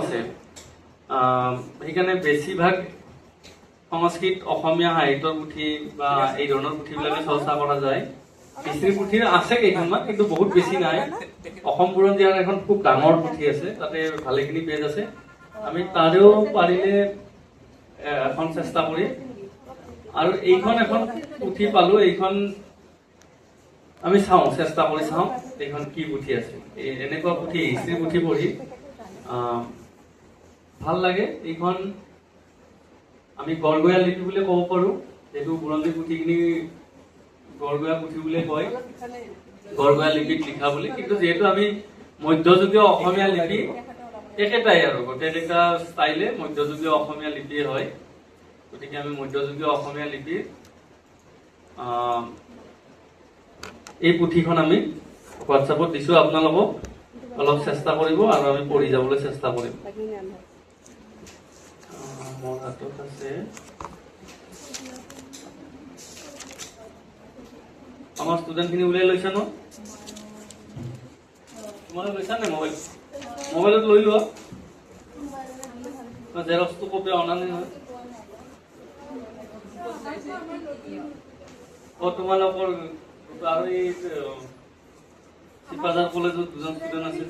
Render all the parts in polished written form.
আছে সেইকাৰণে বেছিভাগ সংস্কৃত অসমীয়া সাহিত্যৰ পুথি বা এই ধৰণৰ পুথিবিলাকে চৰ্চা কৰা যায়। হিষ্ট্ৰী পুথি আছে কেইখনমান, কিন্তু বহুত বেছি নাই। অসম বুৰঞ্জী দিয়াৰ এখন খুব ডাঙৰ পুথি আছে, তাতে ভালেখিনি পেজ আছে। আমি তাৰেও পাৰিলে এখন চেষ্টা কৰিম। আৰু এইখন এখন পুথি পালো, এইখন আমি চাওঁ, চেষ্টা কৰি চাওঁ এইখন কি পুথি আছে। এনেকুৱা পুথি, হিষ্ট্ৰী পুথি পঢ়ি ভাল লাগে। এইখন আমি গড়গয়া লিপি বুলি ক'ব পাৰো, যিহেতু বুৰঞ্জী পুথিখিনি গড়গয়া পুথি বুলি কয়, গড়গয়া লিপিত লিখা বুলি। কিন্তু যিহেতু আমি মধ্যযুগীয় অসমীয়া লিপি একেটাই আৰু গোটেইকেইটা ষ্টাইলে মধ্যযুগীয় অসমীয়া লিপিয়ে হয়, গতিকে আমি মধ্যযুগীয় অসমীয়া লিপি এই পুথিখন আমি হোৱাটছএপত দিছো, আপোনালোকক অলপ চেষ্টা কৰিব আৰু আমি পঢ়ি যাবলৈ চেষ্টা কৰিম। মোৰ হাতত আছে, আমাৰ ষ্টুডেণ্টখিনি উলিয়াই লৈছা ন? তোমালোকে লৈছা নে মোবাইল? মোবাইলত লৈ লোৱা, জেৰক্সটো কপি অনা নাই নহয়। তোমালোকৰ আৰু এই চিপাঝাৰ কলেজত দুজন ষ্টুডেণ্ট আছে।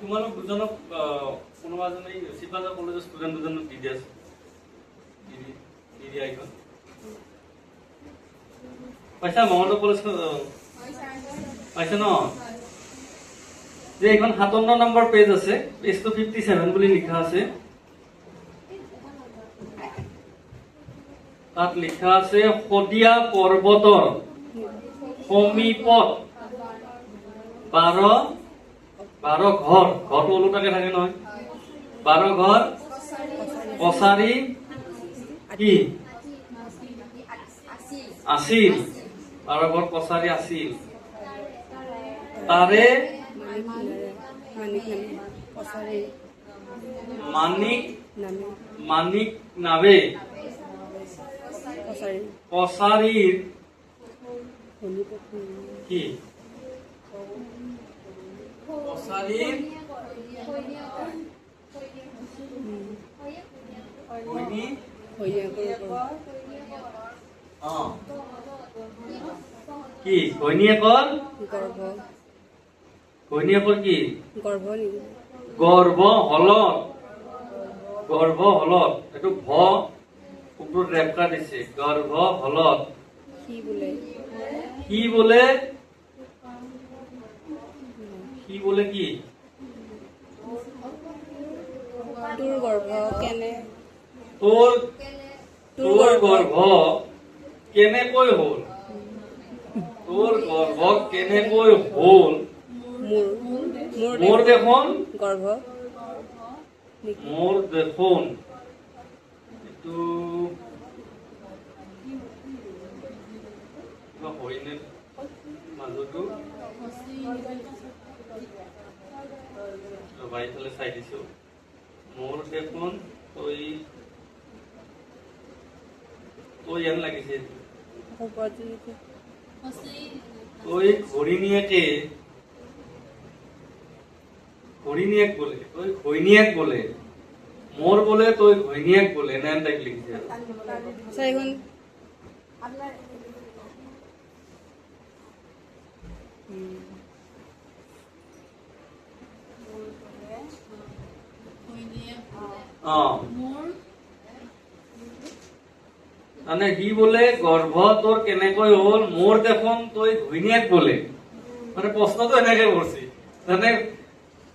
তোমালোক দুজনক কোনোবা এজনে চিপাঝাৰ কলেজৰ ষ্টুডেণ্ট দুজনক দি দিয়া আছে, দি দিয়া এইখন পাইছা? মঙলদৈ কলেজ পাইছে ন? যে এইখন 57 নম্বৰ পেজ আছে, পেজটো 57 বুলি লিখা আছে। তাত লিখা আছে শদিয়া পৰ্বতৰ সমীপত 12 ঘৰ, ঘৰটো ওলোটাকে থাকে নহয়, 12 ঘৰ কছাৰী কি আছিল, 12 ঘৰ কছাৰী আছিল। তাৰে মানিক নাবে কছাৰীৰ কি কছাৰীৰ কি ঘৈণীয়েকৰ কি গৰ্ভ হলত, এইটো ভ ওপৰত ৰেপকা দিছে, গৰ্ভ হলত কি বোলে কি তোৰ গৰ্ভ কেনেকৈ হ'ল, তোৰ গৰ্ভ কেনেকৈ হ'ল, মোৰ দেখোন এইটো হয়নে মাজতো বাইফালে চাই দিছো, মোৰ দেখোন তই যেন লাগিছে, তই ঘৈণীয়েক বোলে, মোৰ বোলে তই ঘৈণীয়েক বোলে, এনে টাইপ লিখিছে আৰু। মানে সি বোলে গৰ্ভ তোৰ কেনেকৈ হ'ল, মোৰ দেখোন তই ঘৈণীয়েক বোলে, মানে প্ৰশ্নটো এনেকে কৰিছে, মানে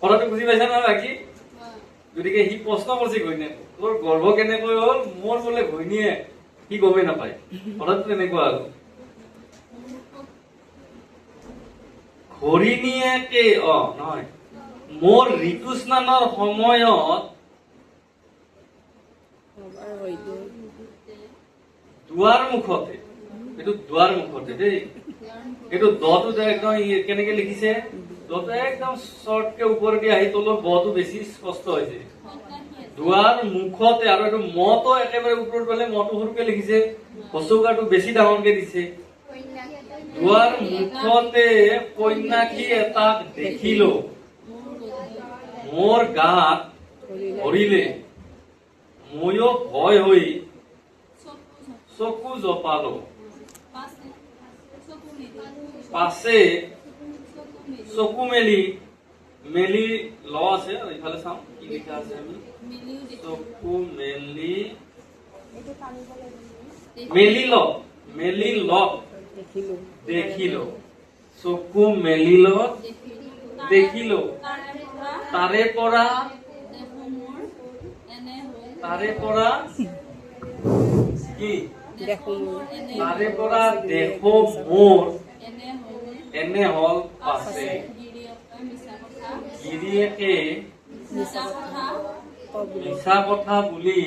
কথাটো বুজি পাইছা নহয় বাকী? গতিকে সি প্ৰশ্ন কৰিছে ঘৈণীয়েক, তোৰ গৰ্ভ কেনেকৈ হ'ল, মোৰ বোলে ঘৈণীয়েক, সি গমেই নাপায়, কথাটো তেনেকুৱা আৰু। ঘৈণীয়েকে নহয়, মোৰ ঋতু স্নানৰ সময়ত দুৱাৰ মুখতে, এইটো দুৱাৰ মুখতে দেই, এইটো দটো একদম কেনেকে লিখিছে, দ যত একদম শর্টকে ওপৰেদি আহি তলত বটো বেছি স্পষ্ট হৈছে দুৱাৰ মুখতে আৰু এইটো মটো একেবাৰে ওপৰত গলে মটো সৰুকে লিখিছে হচৌকাটো বেছি ডাঙৰকে দিছে দুৱাৰ মুখতে কন্যাকি এটাক দেখিলো মোৰ গাত ধৰিলে ময়ো ভয় হৈ চকু জপালো পাছে চকু মেলি মেলি ল আছে এইফালে চাওঁ কি লিখা আছে আমি চকু মেলি মেলি ল দেখিলো চকু মেলি ল দেখিলো তাৰে পৰা কি তাৰে পৰা দেখো মোৰ এনে হল পাছে গিৰিয়েকে মিছা কথা বুলি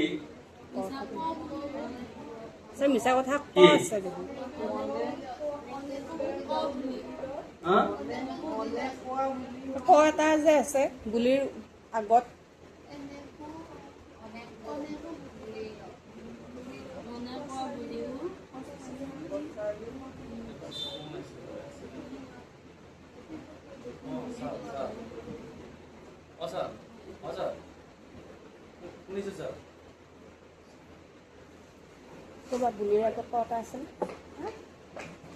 মিছা কথা কি? আছে দেখোন হা? ক এটা যে আছে গুলিৰ আগত শুনিছো স্যাৰ ক'ৰবাত বুলিৰ আগত ক এটা আছে নে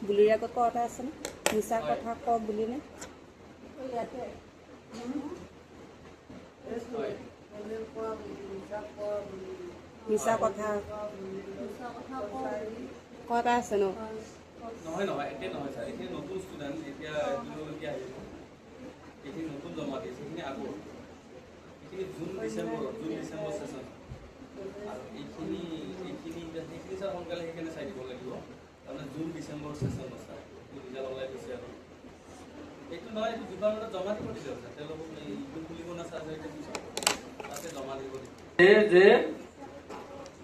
বুলিৰ আগত ক এটা আছে নে মিছা কথা ক বুলি নে ইয়াতে মিছা কথা ক এটা আছে ন নহয় নহয় এতিয়া নহয় স্যার এতিয়া নতুন ষ্টুডেন্ট এতিয়া দিনলৈকে আহিব এইখিনি নতুন জমা দিছে এইখিনি আগৰ এইখিনি জুন ডিচেম্বৰ সেশন আৰু এইখিনি স্যাৰ সোনকালে সেইখিনি চাই দিব লাগিব তাৰমানে জুন ডিচেম্বৰ সেশন আছে ৰিজাল্ট ওলাই গৈছে আৰু এইটো নহয় এইটো ডিপাৰ্টমেণ্টত জমা দিব দিছে স্যাৰ তেওঁলোকক এইটো খুলিব নাচায় এইটো তাতে জমা দিব দিছে যে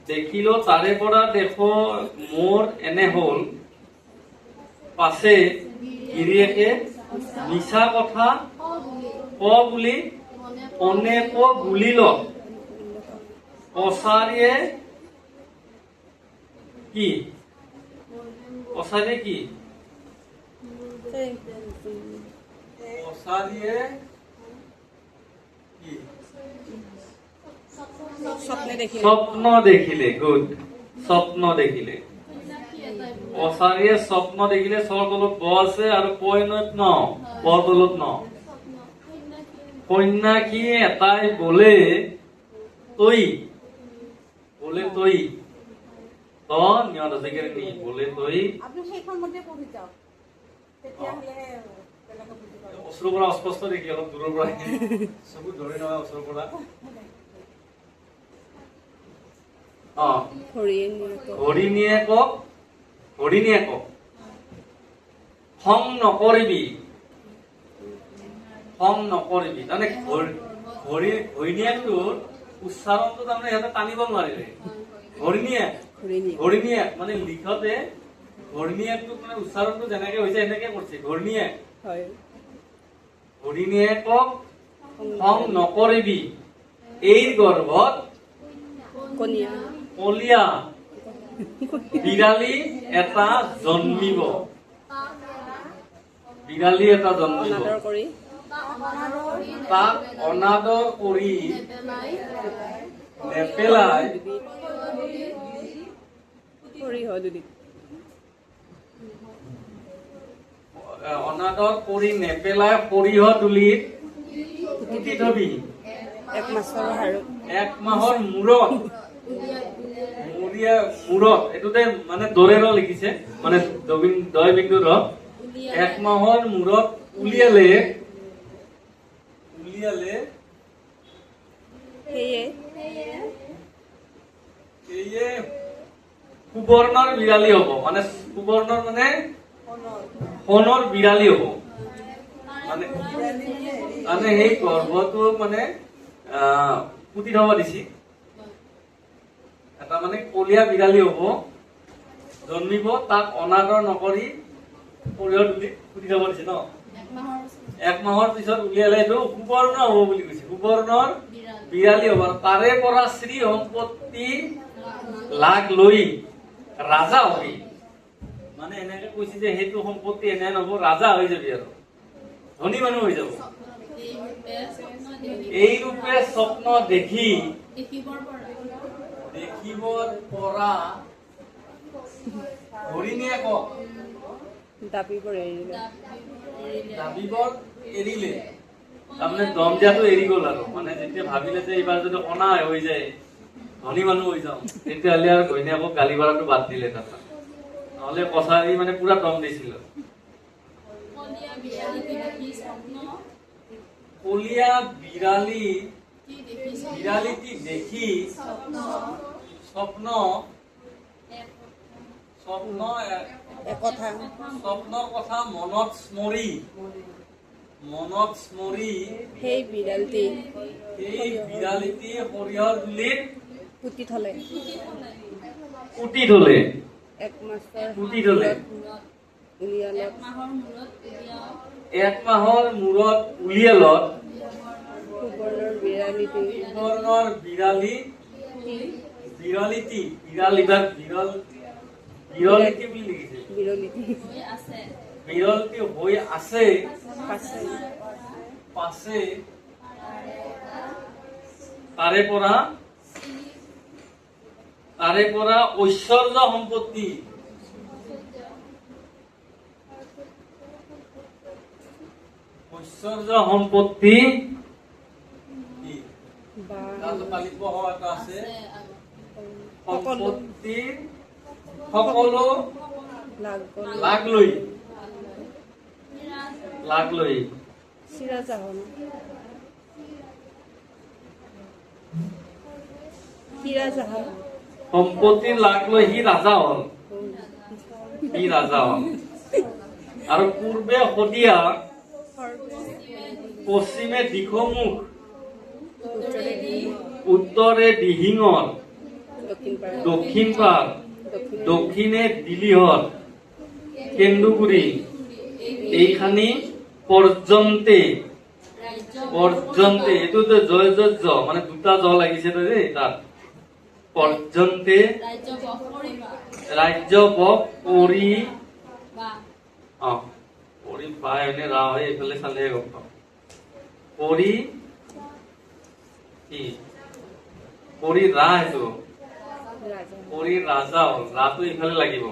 দেখিলো তাৰে পৰা দেখো মোৰ এনে হ'ল পাছে গিৰিয়েকে মিছা কথা ক বুলি অনেক গুলিল কছাৰীয়ে কি কছাৰীয়ে কি কছাৰীয়ে কি স্বপ্ন দেখিলে গুড স্বপ্ন দেখিলে কছাৰীয়ে স্বপ্ন দেখিলে চৰ তলত ব আছে আৰু পইনত ন বৰ তলত ন কন্যাকি এটাই বলে তই তো নিয়ত আছে নি বলে তই আপুনি সেইখন মতে পঢ়ি যাওক তেতিয়াহ'লে বেলেগক বুজি পাব ওচৰৰ পৰা অস্পষ্ট দেখি অলপ দূৰৰ পৰা চকু ধৰি নহয় ওচৰৰ পৰা হৰিণীয়েকক খং নকৰিবি তাৰমানে হৰিণীয়েকটোৰ উচ্চাৰণটো তাৰমানে সিহঁতে টানিব নোৱাৰিলে হৰিণীয়েক মানে লিখতে হৰিণীয়েকটোক মানে উচ্চাৰণটো যেনেকে হৈছে সেনেকে কৰিছে হৰিণীয়েকক খং নকৰিবি এই গৰ্ভত কলীয়া বিড়ালী এটা জন্মিব তাক অনাদৰ কৰি নেপেলাই সৰিয়হ তুলিত পুতি থবি এক মাহৰ মূৰত এইটোতে মানে দৰে ৰ লিখিছে মানে দয় বিন্দু ৰ এক মাহৰ মূৰত উলিয়ালে সেয়ে সুবৰ্ণৰ বিড়ালী হব মানে সুবৰ্ণৰ মানে সোণৰ বিড়ালী হব মানে সেই গৰ্ভটো মানে পুতি থব দিছি এটা মানে কলীয়া বিড়ালী হব জন্মিব তাক অনাদৰ নকৰি সৰিয়হ তুলি পুতি থব দিছে ন এক মাহৰ পিছত উলিয়ালে এইটো সুবৰ্ণ হ'ব বুলি কৈছে। সুবৰ্ণৰ বিৰালী হ'ব। তাৰে পৰা শ্ৰী সম্পত্তি লাগ লৈ ৰাজা হবি। মানে এনেকে কৈছে যে সেইটো সম্পত্তি এনে নহব, ৰাজা হৈ যাবি আৰু ধনী মানুহ হৈ যাব। এই ৰূপে স্বপ্ন দেখি দেখিবৰ পৰা হৰিণীয়ে কওক দাবিবোৰ এৰিলে। দাবিবৰ এৰিলে, তাৰমানে দম দিয়াটো এৰি গল আৰু। মানে যেতিয়া ভাবিলে যে এইবাৰ যদি অনা হৈ যায়, ধনী মানুহ হৈ যাওঁ, তেতিয়াহ'লে আৰু ঘৈণীয়েকক গালি পাৰাটো বাদ দিলে। তাৰমানে নহলে কছাৰী মানে পুৰা দম দিছিল। কলীয়া বিৰালীটি দেখি স্বপ্ন স্বপ্নৰ কথা মনত স্মৰি সেই বিড়ালটি সৰিয়হৰ গুলিত পুতি থলে। পুতি থলে। এক মাছৰ পুতি থলে। উলিয়ালত এক মাহৰ মূৰত উলিয়ালত সুবৰ্ণৰ বিড়ালীটি সুবৰ্ণৰ বিৰলিটি বুলি লিখিছে। বিৰলিটি হৈ আছে পাছে তাৰে পৰা ঐশ্বৰ্য সম্পত্তি আছে। সম্পত্তিৰ সকলো লাগ লৈ চিৰাজাহান সম্পত্তিৰ লাগ লৈ সি ৰাজা হল। আৰু পূৰ্বে শদিয়া পশ্চিমে দিশমুখ উত্তৰে দিহিঙৰ দক্ষিণ পাৰ দক্ষিণে দিলিহৰ কেন্দুগুৰি এইখানি পৰ্যন্তে এইটোতো জয় মানে দুটা জ লাগিছে তো দেই তাত। পৰ্যন্তে ৰাজ্য বক কৰি বাই এনে ৰা হয়, এইফালে চালেহে গম পাম। কৰি ৰা এইটো কৰি ৰাজা হ'ল। ৰাটো ইফালে লাগিব।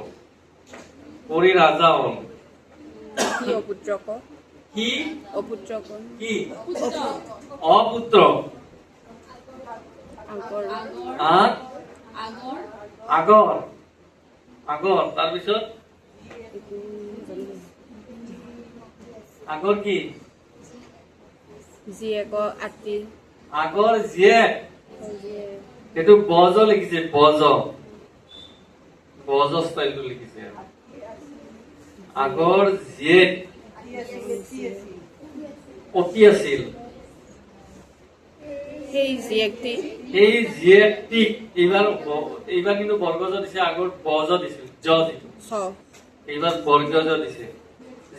কৰি ৰাজা হ'ল। অপুত্ৰ আগৰ তাৰপিছত আগৰ কি আগৰ জীয়েক। এইটো বজ লিখিছে। বজ ষ্টাইলটো লিখিছে। আগৰ জীয়েক অতি আছিল। সেই জীয়েকটিক এইবাৰ কিন্তু বৰ্গজ দিছে। আগৰ বজ দিছিল জ যিটো, এইবাৰ বৰ্গজ দিছে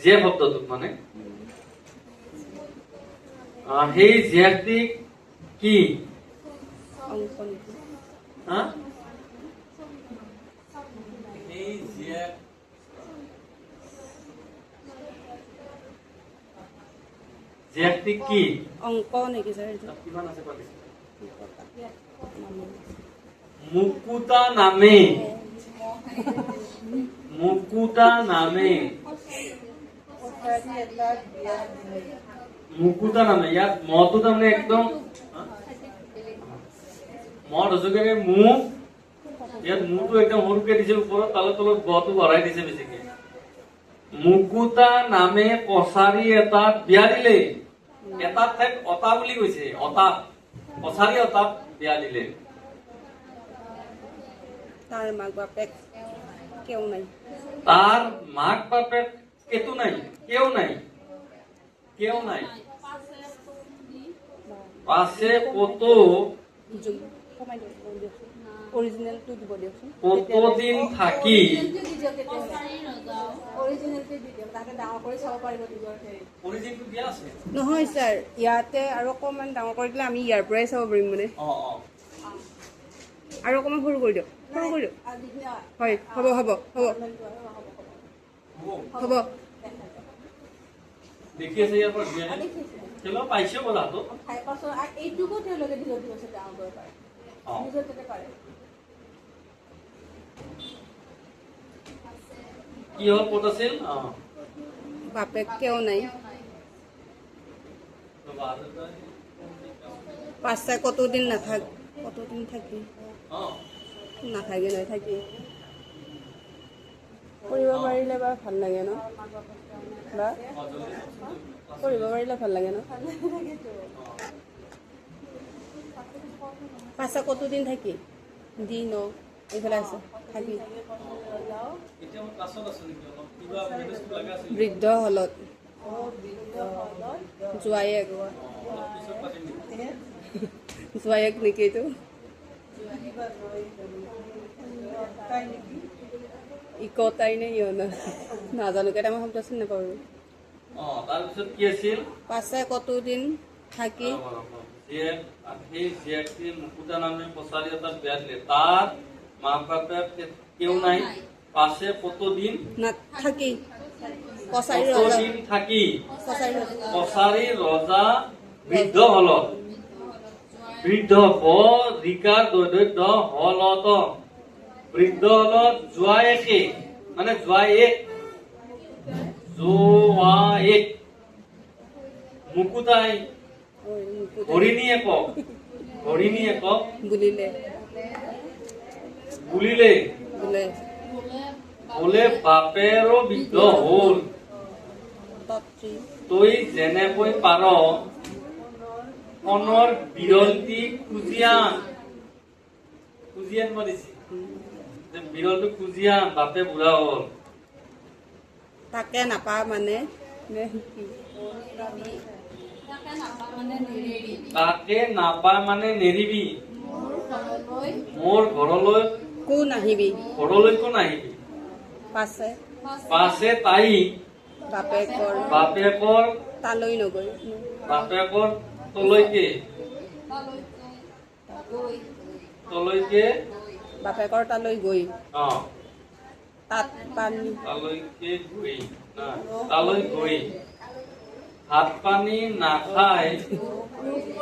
জীয়েক শব্দটোত। মানে সেই জীয়েকটিক কি জীয়েকটিক কি অংক নেকি ছাৰ? কিমান আছে মুকুতা নামে মুকুতা ইয়াত মটো তাৰমানে একদম মজুকে মুখ। ইয়াত মুটো একদম সৰুকে দিছে ওপৰত, তলত গটো ভৰাই দিছে বেছিকে। মুকুতা নামে কছাৰী এটাত বিয়া দিলে। এটাত ঠাইত অতা বুলি কৈছে। কছাৰী অতাত বিয়া দিলে। তাৰ মাক বাপেক কেউ নাই। পাছে কত অৰিজিনেলটো দিব দিয়কচোন কতদিন থাকি অৰিজিনেলটো দি দিয়ক তাকে ডাঙৰ কৰি চাব পাৰিব নিজৰ অৰিজিনটো দিয়া আছে নহয় ছাৰ ইয়াতে আৰু অকণমান ডাঙৰ কৰি দিলে আমি ইয়াৰ পৰাই চাব পাৰিম মানে আৰু অকণমান সৰু কৰি দিয়ক হয় হ'ব হ'ব হ'ব হ'ব দেখি আছে ইয়াৰ পৰা তেওঁলোক পাইছে বোলাটো এইটোকো তেওঁলোকে নিজৰ দিবছে ডাঙৰ কৰিব পাৰে নিজৰ যাতে পাৰে কি হ'ল ক'ত আছিল বাপেক কিয় নাই পাঁচটা কতদিন কতদিন থাকি নাথাকে নহয় থাকি কৰিব পাৰিলে বা ভাল লাগে ন বা কৰিব পাৰিলে ভাল লাগে ন পাঁচটা কতদিন থাকি দি ন এইফালে আছে থাকি বৃদ্ধ হলত জোৱায়েক নেকি এইটো ইকতাই নে ইয়না নাজানো কেইটামান শব্দ চিনি নাপাওঁ তাৰপিছত কি আছিল পাছে কতদিন থাকি সেই জীয়েকটি মুকুতা নামে পচাৰি এটা বিয়া দিলে তাৰ মা বাপেক কেউ নাই পাশে কতদিন থাকি কছাৰী ৰজা বৃদ্ধ হলত বৃদ্ধ ৰিকাৰ দৈদ্য হলত বৃদ্ধ হলত জোৱায়েকে মানে জোৱায়েক মুকুতাই হৰিণীয়েকক বুলিলে বোলে বাপেৰো বৃদ্ধ হ'ল তই যেনেকৈ পাৰ অনৰ বিৰলটি খুজিয়ান মাৰিছি বিৰলটো খুজিয়ান বাপে বুঢ়া হ'ল তাকে নাপা মানে তাকে নাপা মানে নেৰিবি মোৰ ঘৰলৈ নাহিবি ঘৰলৈকো নাহিবি পাছে তাই বাপেকৰ তালৈ নগৈ বাপেকৰ তলৈকে বাপেকৰ তালৈ গৈ তাত পানী তালৈ গৈ ভাত পানী নাখাই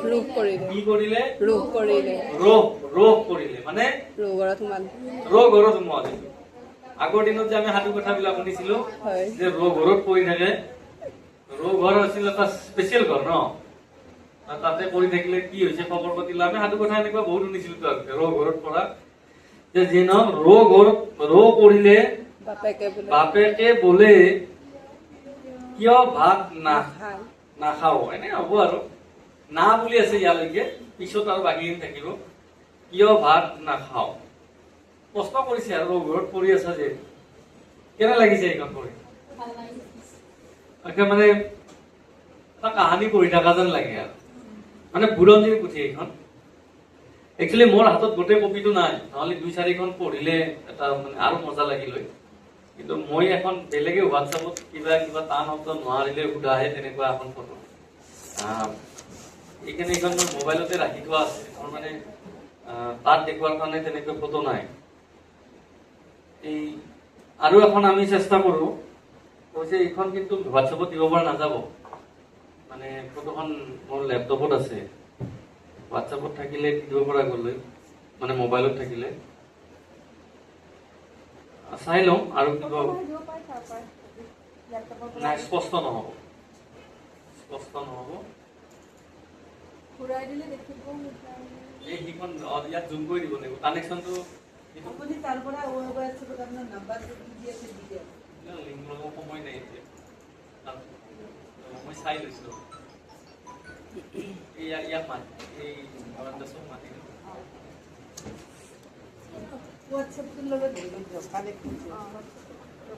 ৰোগ কৰিলে কি কৰিলে ৰোগ কৰিলে মানে ৰোগৰত সোমালে আগৰ দিনত যে আমি সাধু কথাবিলাক শুনিছিলো যে ঘৰত পৰি থাকে ঘৰ আছিল এটা স্পেচিয়েল ঘৰ ন তাতে পৰি থাকিলে কি হৈছে খবৰ পাতি আমি সাধু কথা এনেকুৱা বহুত শুনিছিলো ঘৰত পৰা যে যি নহওক কৰিলে বাপেকে বোলে কিয় ভাত নাখাও এনে হ'ব আৰু না বুলি আছে ইয়ালৈকে পিছত আৰু বাকীখিনি থাকিব কিয় ভাত নাখাও প্ৰশ্ন কৰিছে আৰু ঘৰত পৰি আছা যে কেনে লাগিছে এইখন পঢ়ি মানে এটা কাহানী পঢ়ি থকা যেন লাগে আৰু মানে বুৰঞ্জীৰ পুথি এইখন একচুৱেলি মোৰ হাতত গোটেই কপিটো নাই নহ'লে 2-4খন পঢ়িলে এটা মানে আৰু মজা লাগিল কিন্তু মই এখন বেলেগে হোৱাটছআপত কিবা টান শব্দ নোৱাৰিলে সোধাহে তেনেকুৱা এখন ফটো এইখিনি এইখন মোৰ মোবাইলতে ৰাখি থোৱা আছে মোৰ মানে তাত দেখুৱাৰ কাৰণে তেনেকৈ ফটো নাই এই আৰু এখন আমি চেষ্টা কৰো কৈছে এইখন কিন্তু হোৱাটছআপত দিব পৰা নাযাব মানে ফটোখন মোৰ লেপটপত আছে হোৱাটছআপত থাকিলে দিব পৰা গ'লে মানে মোবাইলত থাকিলে চাই লওঁ আৰু কিবা নাই স্পষ্ট নহ'ব এই সিখন ইয়াত জুম কৰি দিব লাগিব কানেকশ্যনটো লিংক লগাব সময় নাই এতিয়া মই চাই লৈছো ইয়াক মাতি এই মাতি WhatsApp